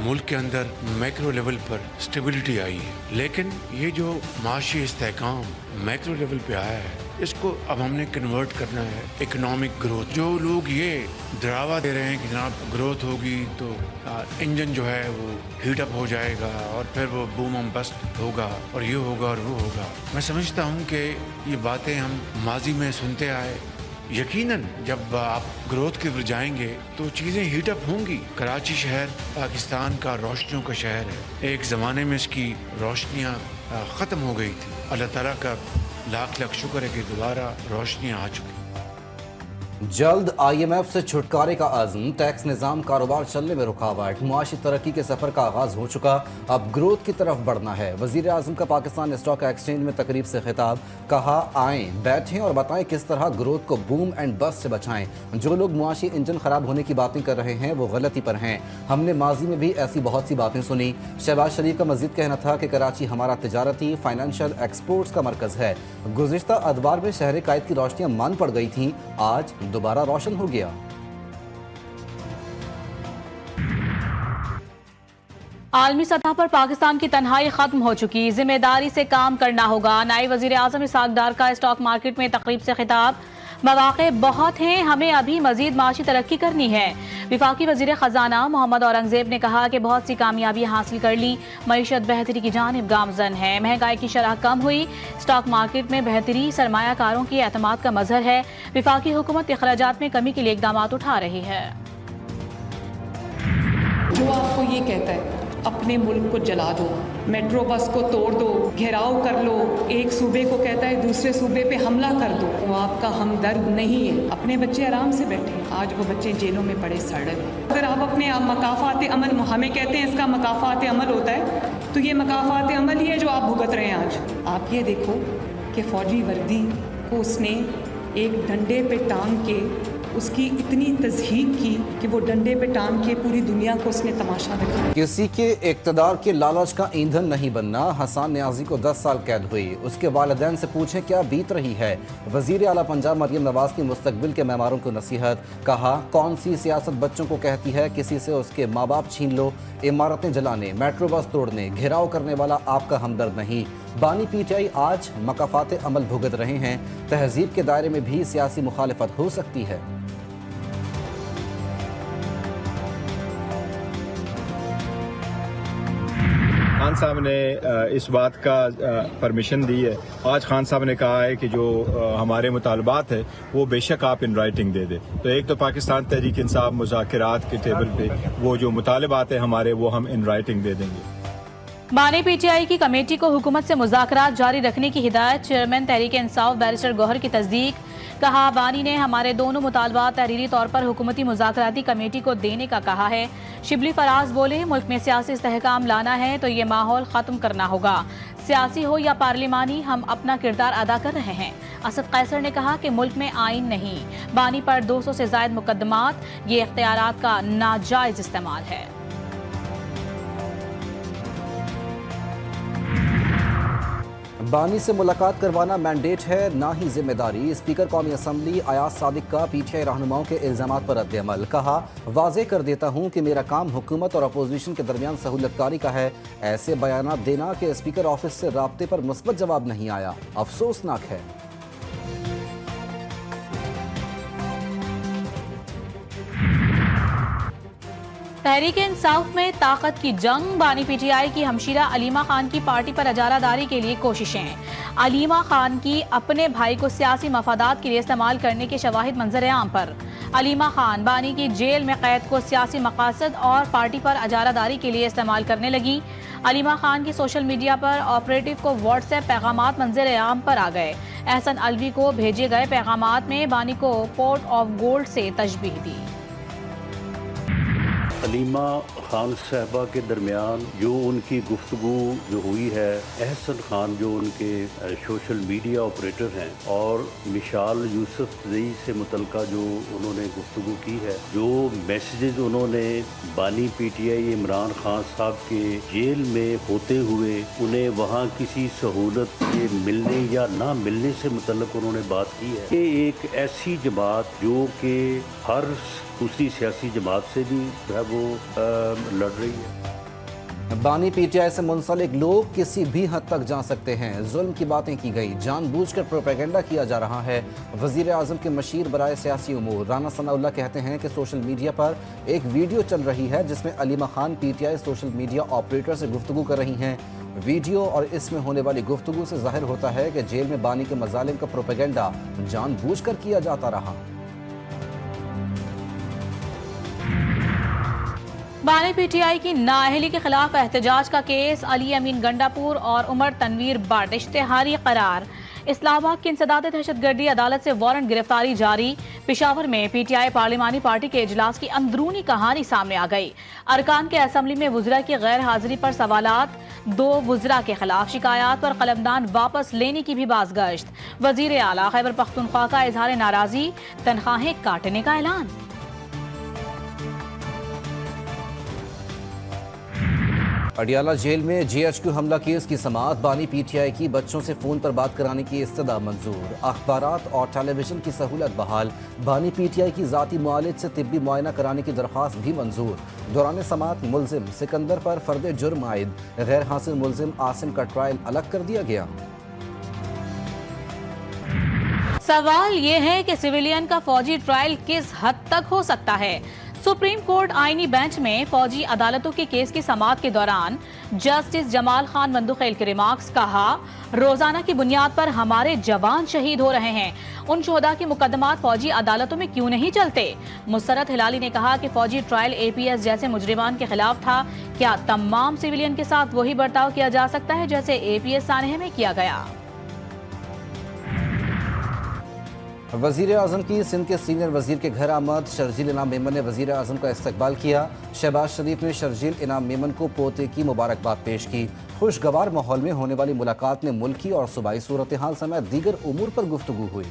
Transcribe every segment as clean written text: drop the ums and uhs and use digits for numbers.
मुल्क के अंदर मैक्रो लेवल पर स्टेबिलिटी आई है, लेकिन ये जो माशी इस्तेहकाम मैक्रो लेवल पे आया है, इसको अब हमने कन्वर्ट करना है इकोनॉमिक ग्रोथ। जो लोग ये डरावा दे रहे हैं कि जनाब ग्रोथ होगी तो इंजन जो है वो हीट अप हो जाएगा और फिर वो बूम एंड बस्ट होगा और ये होगा और वो होगा, मैं समझता हूँ कि ये बातें हम माजी में सुनते आए। यकीनन जब आप ग्रोथ की ओर जाएंगे तो चीज़ें हीट अप होंगी। कराची शहर पाकिस्तान का रोशनियों का शहर है। एक ज़माने में इसकी रोशनियाँ ख़त्म हो गई थी। अल्लाह ताला का लाख लाख शुक्र है कि दोबारा रोशनियाँ आ चुकी। जल्द IMF से छुटकारे का अज़्म, टैक्स निज़ाम कारोबार चलने में रुकावट, मुआशी तरक्की के सफ़र का आगाज़ हो चुका, अब ग्रोथ की तरफ बढ़ना है। वज़ीर आज़म का पाकिस्तान स्टॉक एक्सचेंज में तकरीब से खिताब, कहा आएँ बैठें और बताएं किस तरह ग्रोथ को बूम एंड बस्ट से बचाएं। जो लोग मुआशी इंजन ख़राब होने की बातें कर रहे हैं वो गलती पर हैं। हमने माजी में भी ऐसी बहुत सी बातें सुनी। शहबाज शरीफ का मज़ीद कहना था कि कराची हमारा तिजारती फाइनेंशियल एक्सपोर्ट्स का मरकज़ है। गुज़िश्ता अदवार में शहर कायद की रोशनियाँ मान पड़ गई थीं, आज दोबारा रोशन हो गया। आलमी सतह पर पाकिस्तान की तन्हाई खत्म हो चुकी, जिम्मेदारी से काम करना होगा। नायब वजीर आज़म इसहाक डार का स्टॉक मार्केट में तकरीब से खिताब, मौक़े बहुत हैं, हमें अभी मजीद माशी तरक्की करनी है। विफाकी वजीर खजाना मोहम्मद औरंगजेब ने कहा कि बहुत सी कामयाबियां हासिल कर ली, मईशत बेहतरी की जानिब गामजन है, महंगाई की शरह कम हुई, स्टॉक मार्केट में बेहतरी सरमायाकारों की एतमाद का मजहर है। विफाकी हुकूमत अखराजात में कमी के लिए इकदाम उठा रही है। जो आपको ये कहता है अपने मुल्क को जला दो, मेट्रो बस को तोड़ दो, घेराव कर लो, एक सूबे को कहता है दूसरे सूबे पे हमला कर दो, वो आपका हमदर्द नहीं है। अपने बच्चे आराम से बैठे, आज वो बच्चे जेलों में पड़े सड़ रहे। अगर आप अपने मकाफात अमल, हमें कहते हैं इसका मकाफात अमल होता है, तो ये मकाफात अमल ही है जो आप भुगत रहे हैं आज। आप ये देखो कि फौजी वर्दी को उसने एक डंडे पे टांग के उसकी इतनी तज़हीक की कि वो डंडे पे टांग के पूरी दुनिया को उसने तमाशा दिखाया। किसी के इक़्तिदार के लालच का ईंधन नहीं बनना। हसन न्याजी को 10 साल कैद हुई, उसके वालिदैन से पूछें क्या बीत रही है। वज़ीर आला पंजाब मरियम नवाज की मुस्तकबिल के मेमारों को नसीहत, कहा कौन सी सियासत बच्चों को कहती है किसी से उसके माँ बाप छीन लो, इमारतें जलाने, मेट्रो बस तोड़ने, घेराव करने वाला आपका हमदर्द नहीं। बानी PTI आज मकाफात अमल भुगत रहे हैं, तहजीब के दायरे में भी सियासी मुखालिफत हो सकती है। खान साहब ने इस बात का परमिशन दी है। आज खान साहब ने कहा है कि जो हमारे मुतालबात है वो बेशक आप इन राइटिंग दे दे। तो एक तो पाकिस्तान तहरीक इंसाफ मुज़ाकरात के टेबल पे वो जो मुतालबात है हमारे वो हम इन राइटिंग दे देंगे। बानी PTI की कमेटी को हुकूमत से मुज़ाकरात जारी रखने की हिदायत, चेयरमैन तहरीक इंसाफ बैरिस्टर गौहर की तस्दीक, कहा बानी ने हमारे दोनों मुतालबात तहरीरी तौर पर हुकूमती मुज़ाकराती कमेटी को देने का कहा है। शिबली फराज बोले मुल्क में सियासी इस्तेहकाम लाना है तो ये माहौल ख़त्म करना होगा, सियासी हो या पार्लिमानी हम अपना किरदार अदा कर रहे हैं। असद कैसर ने कहा कि मुल्क में आइन नहीं, बानी पर 200 से ज़ायद मुकदमात, ये इख्तियारात का नाजायज़ इस्तेमाल है। बानी से मुलाकात करवाना मैंडेट है ना ही जिम्मेदारी। स्पीकर कौमी असम्बली अयाज सादिक का PTI रहनुमाओं के इल्जामात पर रद्द-ए-अमल, कहा वाज़े कर देता हूँ कि मेरा काम हुकूमत और अपोजिशन के दरमियान सहूलतकारी का है। ऐसे बयानात देना कि स्पीकर ऑफिस से राब्ते पर मुस्बत जवाब नहीं आया अफसोसनाक है। तहरीक इंसाफ में ताकत की जंग, बानी PTI की हमशीरा अलीमा खान की पार्टी पर अजारादारी के लिए कोशिशें। अलीमा खान की अपने भाई को सियासी मफादात के लिए इस्तेमाल करने के शवाहिद मंजर आम पर। अलीमा खान बानी की जेल में कैद को सियासी मकासद और पार्टी पर अजारादारी के लिए इस्तेमाल करने लगी। अलीमा खान की सोशल मीडिया पर ऑपरेटिव को व्हाट्सएप पैगामात मंजर आम पर आ गए। एहसन अलवी को भेजे गए पैगामात में बानी को पोर्ट ऑफ गोल्ड से तशबीह दी। अलीमा खान साहबा के दरमियान जो उनकी गुफ्तगू जो हुई है, एहसन खान जो उनके सोशल मीडिया ऑपरेटर हैं और मिशाल यूसुफजई से मुतलका जो उन्होंने गुफ्तगू की है, जो मैसेजेस उन्होंने बानी PTI इमरान खान साहब के जेल में होते हुए उन्हें वहाँ किसी सहूलत के मिलने या ना मिलने से मुतल्लिक उन्होंने बात की है। ये एक ऐसी जमात जो कि हर दूसरी सियासी जमात से भी जो है वो लड़ रही है। बानी पीटीआई से मुंसलिक लोग किसी भी हद तक जा सकते हैं, जुल्म की बातें की गई, जानबूझकर प्रोपेगेंडा किया जा रहा है। वजीर आजम के मशीर बराए सियासी उमूर राना सनाउल्लाह कहते हैं कि सोशल मीडिया पर एक वीडियो चल रही है जिसमें Aleema Khan PTI social media operator से गुफ्तगू कर रही हैं। वीडियो और इसमें होने वाली गुफ्तगू से जाहिर होता है कि जेल में बानी के मजालिम का प्रोपेगेंडा जानबूझकर किया जाता रहा। बानी पीटीआई की नाअहली के खिलाफ एहतजाज का केस, अली अमीन गंडापुर और उमर तनवीर बट इश्तेहारी करार। इस्लामाबाद की इंसदाद दहशतगर्दी अदालत से वारंट गिरफ्तारी जारी। पेशावर में पीटीआई पार्लिमानी पार्टी के इजलास की अंदरूनी कहानी सामने आ गई। अरकान के असम्बली में वुज़रा की गैर हाजिरी पर सवालात, 2 वुज़रा के खिलाफ शिकायत पर कलमदान वापस लेने की भी बाज़गश्त। वज़ीर आला खैबर पख्तूनख्वा का इजहार नाराज़ी, तनख्वाहें काटने का ऐलान। अडियाला जेल में जीएचक्यू हमला केस की समाअत, बानी पीटीआई की बच्चों से फोन पर बात कराने की इस्तदा मंजूर। अखबारात और टेलीविजन की सहूलत बहाल, बानी पीटीआई की जाती मुआलिज से तिब्बी मुआयना कराने की दरख्वास्त भी मंजूर। दौरान समाअत मुलजिम सिकंदर पर फर्द जुर्म आयद, गैर हासिल मुलजिम आसिम का ट्रायल अलग कर दिया गया। सवाल ये है कि सिविलियन का फौजी ट्रायल किस हद तक हो सकता है। सुप्रीम कोर्ट आईनी बेंच में फौजी अदालतों के केस की समाअत के दौरान जस्टिस जमाल खान बंदूखेल के रिमार्क्स, कहा रोजाना की बुनियाद पर हमारे जवान शहीद हो रहे हैं, उन शोहदा के मुकदमात फौजी अदालतों में क्यों नहीं चलते। मुसरत हिलाली ने कहा कि फौजी ट्रायल एपीएस जैसे मुजरिमान के खिलाफ था, क्या तमाम सिविलियन के साथ वही बर्ताव किया जा सकता है जैसे एपीएस सानहे में किया गया। वजीर आजम की सिंध के सीनियर वजीर के घर आमद, शर्जील इनाम मेमन ने वजीर आजम का इस्तकबाल किया। शहबाज शरीफ ने शर्जील इनाम मेमन को पोते की मुबारकबाद पेश की। खुशगवार माहौल में होने वाली मुलाकात में मुल्की और सूबाई सूरत हाल समेत दीगर उमूर पर गुफ्तगू हुई।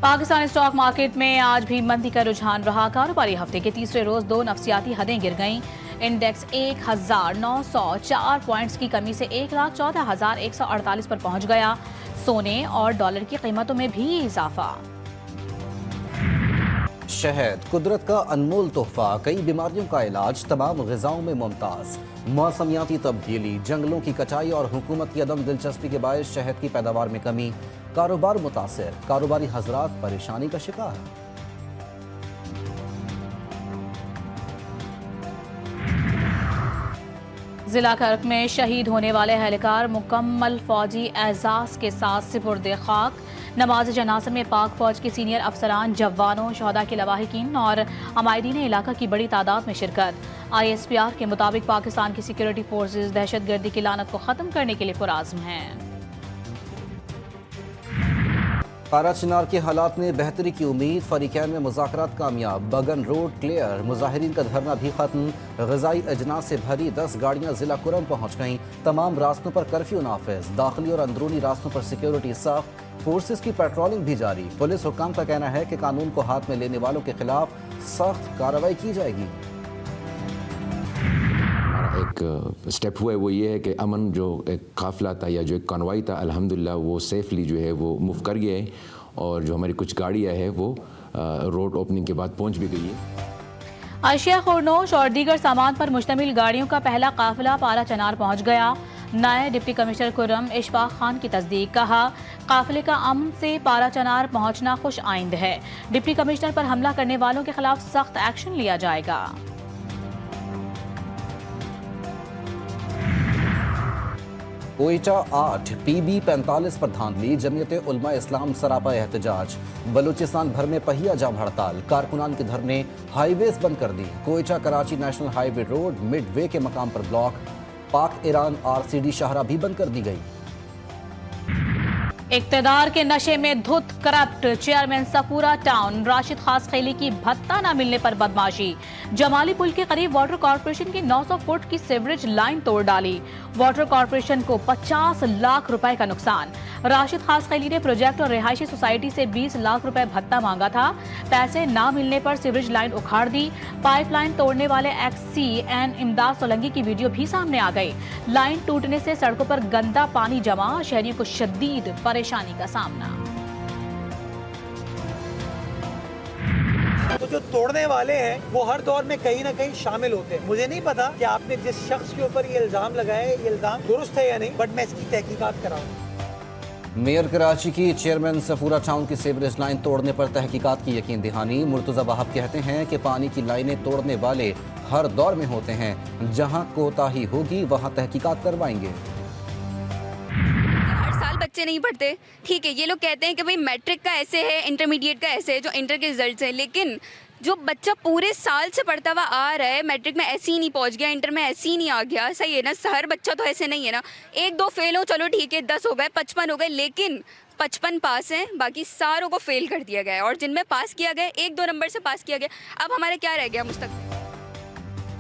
पाकिस्तान स्टॉक मार्केट में आज भी मंदी का रुझान रहा। कारोबारी हफ्ते के तीसरे रोज 2 नफसियाती हदें गिर गईं। इंडेक्स 1904 पॉइंट्स की कमी से 1,14,148 पर पहुंच गया। सोने और डॉलर की कीमतों में भी इजाफा। शहद कुदरत का अनमोल तोहफा, कई बीमारियों का इलाज, तमाम ग़िज़ाओं में मुमताज़। मौसमियाती तब्दीली, जंगलों की कटाई और हुकूमत की अदम दिलचस्पी के बायस शहद की पैदावार में कमी, कारोबार मुतासिर, कारोबारी हजरात परेशानी का शिकार। जिला कर्क में शहीद होने वाले एहलकार मुकम्मल फौजी एजाज के साथ सिपुर्द खाक। नमाज जनाज़ा में पाक फौज के सीनियर अफसरान, जवानों, शहदा के लवाहिकीन और अमायदीन इलाका की बड़ी तादाद में शिरकत। ISPR के मुताबिक पाकिस्तान की सिक्योरिटी फोर्सेज दहशतगर्दी की लानत को ख़त्म करने के लिए पुरआज़्म हैं। कारा चिनार के हालात में बेहतरी की उम्मीद, फरीकैन में मुज़ाकरात कामयाब, बगन रोड क्लियर, मुजाहिरीन का धरना भी खत्म। ग़िज़ाई अजनास से भरी 10 गाड़ियाँ जिला कुरम पहुँच गईं। तमाम रास्तों पर कर्फ्यू नाफिज, दाखिली और अंदरूनी रास्तों पर सिक्योरिटी सख्त, फोर्सेस की पेट्रोलिंग भी जारी। पुलिस हुक्काम का कहना है कि कानून को हाथ में लेने वालों के खिलाफ सख्त कार्रवाई की जाएगी। एक स्टेप हुआ है वो ये है कि अमन जो एक काफ़िला था या जो एक कॉन्वॉय था, अल्हम्दुलिल्लाह वो सेफली जो है वो मूव कर गया है और जो हमारी कुछ गाड़ियाँ हैं वो रोड ओपनिंग के बाद पहुंच भी गई है। अशिया खुरनोश और दीगर सामान पर मुश्तमिल गाड़ियों का पहला काफिला पारा चनार पहुंच गया। नायब डिप्टी कमिश्नर कुर्रम इशफाक खान की तस्दीक, कहा काफिले का अमन से पारा चनार पहुंचना खुश आइंद है। डिप्टी कमिश्नर पर हमला करने वालों के खिलाफ सख्त एक्शन लिया जाएगा। कोयटा 8 PB 45 पर धांधली, जमीयत उलमा इस्लाम सरापा एहतजाज। बलूचिस्तान भर में पहिया जाम हड़ताल, कारकुनान के धरने, हाईवेज बंद कर दी। Quetta Karachi national highway road midway के मकाम पर ब्लॉक। पाक ईरान RCD शाहरा भी बंद कर दी गई। इक्तदार के नशे में धुत corrupt chairman Safura town, Rashid खास खेली की भत्ता न मिलने पर बदमाशी। जमाली पुल के करीब वाटर कॉर्पोरेशन की 900 फुट की सीवरेज लाइन तोड़ डाली। वाटर कॉर्पोरेशन को 50 लाख रुपए का नुकसान। राशिद खास खेली ने प्रोजेक्ट और रिहायशी सोसाइटी से 20 लाख रुपए भत्ता मांगा था। पैसे न मिलने पर सीवरेज लाइन उखाड़ दी। पाइपलाइन तोड़ने वाले XCN इमदाद सोलंकी की वीडियो भी सामने आ गई। लाइन टूटने से सड़कों पर गंदा पानी जमा, शहरियों को शदीद परेशानी का सामना। तो जो तोड़ने वाले हैं वो हर दौर में कहीं ना कहीं शामिल होते हैं। मुझे नहीं पता कि आपने जिस शख्स के ऊपर ये इल्जाम लगाया है ये इल्जाम दुरुस्त है या नहीं, बट मैं इसकी तहकीकात कराऊंगा। मेयर कराची की चेयरमैन सफूरा टाउन की सीवरेज लाइन तोड़ने पर तहकीकात की यकीन दहानी। मुर्तजा वहाब कहते हैं कि पानी की लाइनें तोड़ने वाले हर दौर में होते हैं, जहां कोताही होगी वहां तहकीकात करवाएंगे। हर साल बच्चे नहीं पढ़ते, ठीक है, ये लोग कहते हैं कि भाई मैट्रिक का ऐसे है, इंटरमीडिएट का ऐसे है, जो इंटर के रिजल्ट्स हैं, लेकिन जो बच्चा पूरे साल से पढ़ता हुआ आ रहा है, मैट्रिक में ऐसे ही नहीं पहुंच गया, इंटर में ऐसे ही नहीं आ गया, सही है ना? हर बच्चा तो ऐसे नहीं है ना। 1-2 फेल हो, चलो ठीक है, 10 हो गए, 55 हो गए, लेकिन 55 पास हैं, बाकी सारों को फेल कर दिया गया है। और जिनमें पास किया गया 1-2 नंबर से पास किया गया, अब हमारा क्या रह गया मुस्तकबिल?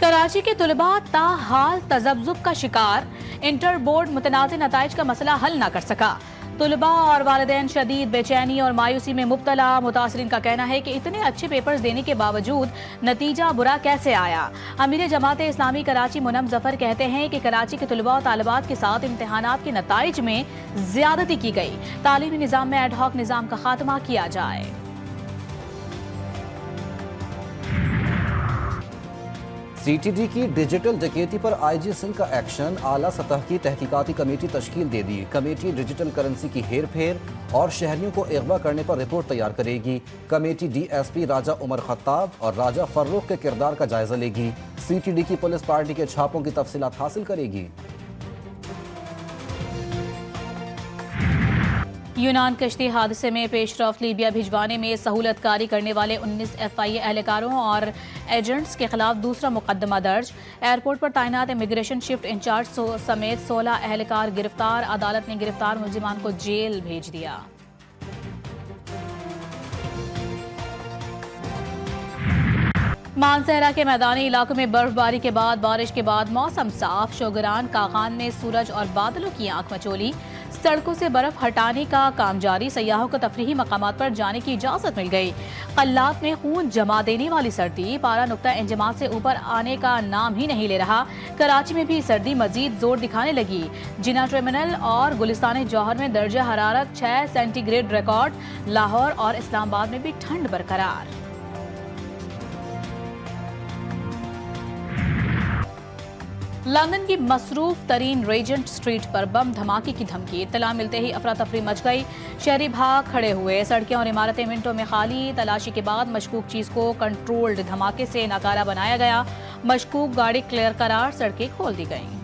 कराची के तुलबा ताहाल तजब्जुब का शिकार, इंटर बोर्ड मुतनाज़ नताइज का मसला हल न कर सका। तुलबा और वालिदैन शदीद बेचैनी और मायूसी में मुब्तला। मुतासरीन का कहना है कि इतने अच्छे पेपर्स देने के बावजूद नतीजा बुरा कैसे आया। अमीर जमात इस्लामी कराची मुनम जफर कहते हैं कि कराची के तुलबा और तालिबात के साथ इम्तिहानात के नताइज में ज्यादती की गई। तालीमी निज़ाम में एडहॉक निज़ाम का खात्मा किया जाए। सीटीडी की डिजिटल डकैती पर आईजी सिंह का एक्शन, आला सतह की तहकीकाती कमेटी तश्कील दे दी। कमेटी डिजिटल करेंसी की हेर फेर और शहरियों को अगवा करने पर रिपोर्ट तैयार करेगी। कमेटी डीएसपी राजा उमर खत्ताब और राजा फर्रुख के किरदार का जायजा लेगी। सीटीडी की पुलिस पार्टी के छापों की तफसीलात हासिल करेगी। यूनान कश्ती हादसे में पेशरफ्त लीबिया भिजवाने में सहूलतकारी करने वाले 19 FIA एहलकारों और एजेंट्स के खिलाफ दूसरा मुकदमा दर्ज। एयरपोर्ट पर तैनात इमिग्रेशन शिफ्ट इंचार्ज समेत 16 एहलकार गिरफ्तार। अदालत ने गिरफ्तार मुलजिमान को जेल भेज दिया। मानसहरा के मैदानी इलाकों में बर्फबारी के बाद बारिश के बाद मौसम साफ। शोगरान कागान में सूरज और बादलों की आंख मचोली। सड़कों से बर्फ हटाने का काम जारी। सयाहों को तफरीही मकामात पर जाने की इजाजत मिल गई। कल्लात में खून जमा देने वाली सर्दी। पारा नुक्ता इंजमात से ऊपर आने का नाम ही नहीं ले रहा। कराची में भी सर्दी मजीद जोर दिखाने लगी। जिना टर्मिनल और गुलिस्तान जौहर में दर्जा हरारत 6 सेंटीग्रेड रिकॉर्ड। लाहौर और इस्लामाबाद में भी ठंड बरकरार। लंदन की मसरूफ तरीन रेजेंट स्ट्रीट पर बम धमाके की धमकी। इत्तला मिलते ही अफरा तफरी मच गई। शहरी भाग खड़े हुए। सड़कें और इमारतें मिनटों में खाली। तलाशी के बाद मशकूक चीज को कंट्रोल्ड धमाके से नाकारा बनाया गया। मशकूक गाड़ी क्लियर करार सड़कें खोल दी गईं।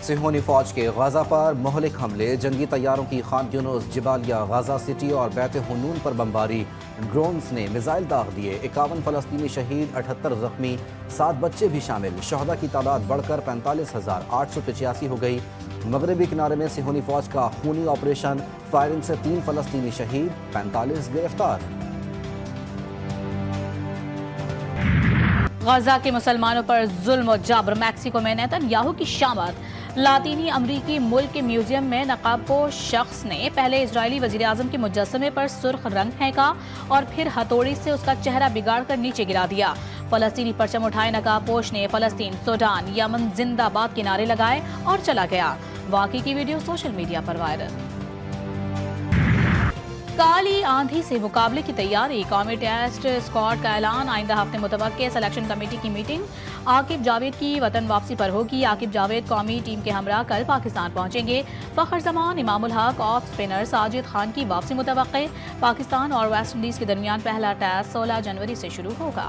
सिहोनी फौज के गाजा पर मोहलिक हमले। जंगी तैयारों की खान यूनुस, जिबालिया, गाजा सिटी और बैत हुनून पर बमबारी। ड्रोन्स ने मिसाइल दाग दिए। 51 फलस्तीनी शहीद, 78 जख्मी, 7 बच्चे भी शामिल। शहदा की तादाद बढ़कर 45,885 हो गई। मगरबी किनारे में सिहोनी फौज का खूनी ऑपरेशन। फायरिंग से 3 फलस्तीनी शहीद, 45 गिरफ्तार। गाजा के मुसलमानों पर जुल्म और जबर। मैक्सिको में नेतन्याहू की शामत। लातीनी अमरीकी मुल्क के म्यूजियम में नकाबपोश शख्स ने पहले इजरायली वजीर आजम के मुजस्समे पर सुर्ख रंग फेंका और फिर हथौड़ी से उसका चेहरा बिगाड़कर नीचे गिरा दिया। फलस्तीनी परचम उठाए नकाबपोश ने फलस्तीन, सूडान, यमन जिंदाबाद के नारे लगाए और चला गया। वाकई की वीडियो सोशल मीडिया पर वायरल। काली आंधी से मुकाबले की तैयारी। कौमी टेस्ट स्क्वाड का ऐलान। आइंदा हफ्ते मुतवक्के सिलेक्शन कमेटी की मीटिंग। आकिब जावेद की वतन वापसी पर होगी। आकिब जावेद कौमी टीम के हमरा कल पाकिस्तान पहुंचेंगे। फखर जमान, इमामुल हक, ऑफ स्पिनर साजिद खान की वापसी मुतवक्के। पाकिस्तान और वेस्ट इंडीज के दरमियान पहला टेस्ट 16 जनवरी से शुरू होगा।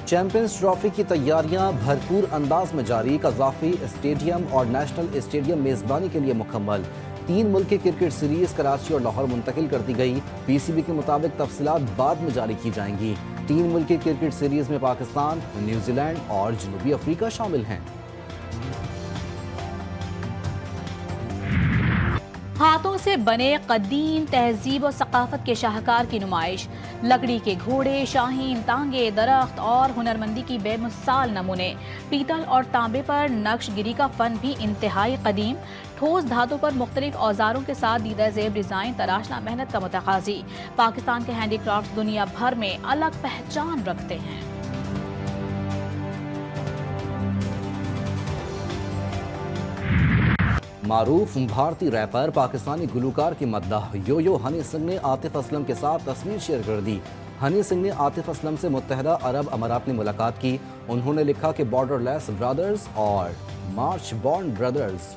चैंपियंस ट्रॉफी की तैयारियां भरपूर अंदाज में जारी। कज़ाफी स्टेडियम और नेशनल स्टेडियम मेजबानी के लिए मुकम्मल। 3 मुल्की क्रिकेट सीरीज कराची और लाहौर मुंतकिल कर दी गई। पीसीबी के मुताबिक तफसीलात बाद में जारी की जाएंगी। 3 मुल्की क्रिकेट सीरीज में पाकिस्तान, न्यूजीलैंड और जनूबी अफ्रीका शामिल हैं। हाथों से बने कदीम तहजीब और सकाफत के शाहकार की नुमाइश। लकड़ी के घोड़े, शाहीन, तांगे, दरख्त और हुनरमंदी की बेमिसाल नमूने। पीतल और तांबे पर नक्शगिरी का फन भी इंतहाई कदीम। ठोस धातु पर मुख्तलिफ औजारों के साथ दीदा ज़ेब डिज़ाइन तराशना मेहनत का मुतकाजी। पाकिस्तान के हैंडीक्राफ्ट दुनिया भर में अलग पहचान रखते हैं। معروف بھارتی ریپر پاکستانی گلوکار کی مداح یو ہنی سنگھ نے عاطف اسلم کے ساتھ تصویر شیئر کر دی۔ ہنی سنگھ نے عاطف اسلم سے متحدہ عرب امارات میں ملاقات کی۔ انہوں نے لکھا کہ بارڈر لیس برادرز اور مارچ بورن برادرز